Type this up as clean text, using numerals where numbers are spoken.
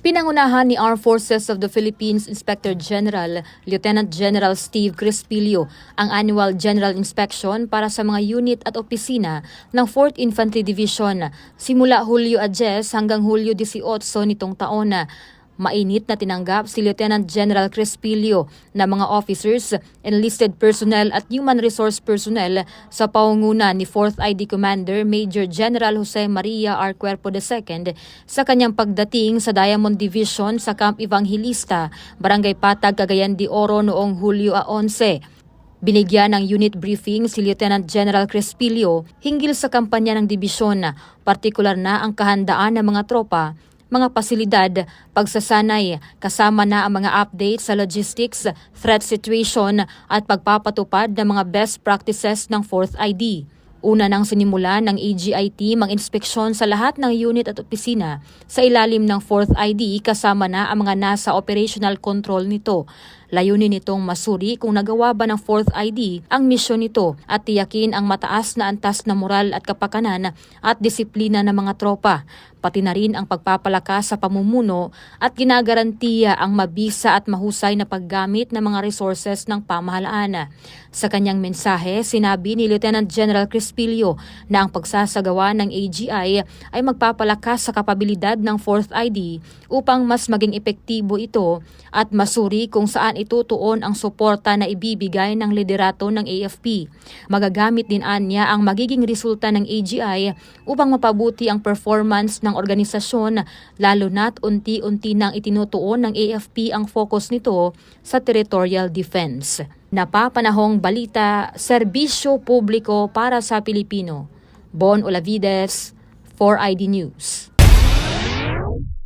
Pinangunahan ni Armed Forces of the Philippines Inspector General Lieutenant General Steve Crispillo ang annual general inspection para sa mga unit at opisina ng 4th Infantry Division simula Hulyo 10 hanggang Hulyo 18 nitong taon. Mainit na tinanggap si Lieutenant General Crispillo na mga officers, enlisted personnel at human resource personnel sa pangunguna ni 4th ID Commander Major General Jose Maria R. Cuerpo II sa kanyang pagdating sa Diamond Division sa Camp Evangelista, Barangay Patag, Cagayan de Oro noong Hulyo 11. Binigyan ng unit briefing si Lieutenant General Crispillo hinggil sa kampanya ng dibisyon, partikular na ang kahandaan ng mga tropa, mga pasilidad, pagsasanay, kasama na ang mga update sa logistics, threat situation at pagpapatupad ng mga best practices ng 4th ID. Una nang sinimulan ng AGIT mag-inspeksyon sa lahat ng unit at opisina sa ilalim ng 4th ID kasama na ang mga nasa operational control nito. Layunin nitong masuri kung nagawa ba ng 4th ID ang misyon nito at tiyakin ang mataas na antas na moral at kapakanan at disiplina ng mga tropa, pati na rin ang pagpapalakas sa pamumuno at ginagarantiya ang mabisa at mahusay na paggamit ng mga resources ng pamahalaan. Sa kanyang mensahe, sinabi ni Lieutenant General Crispillo na ang pagsasagawa ng AGI ay magpapalakas sa kapabilidad ng 4th ID upang mas maging epektibo ito at masuri kung saan itutuon ang suporta na ibibigay ng liderato ng AFP. Magagamit din anya ang magiging resulta ng AGI upang mapabuti ang performance ng organisasyon, lalo na't unti-unti nang itinutuon ng AFP ang focus nito sa territorial defense. Napapanahong balita, serbisyo publiko para sa Pilipino. Bon Olavides, 4ID News.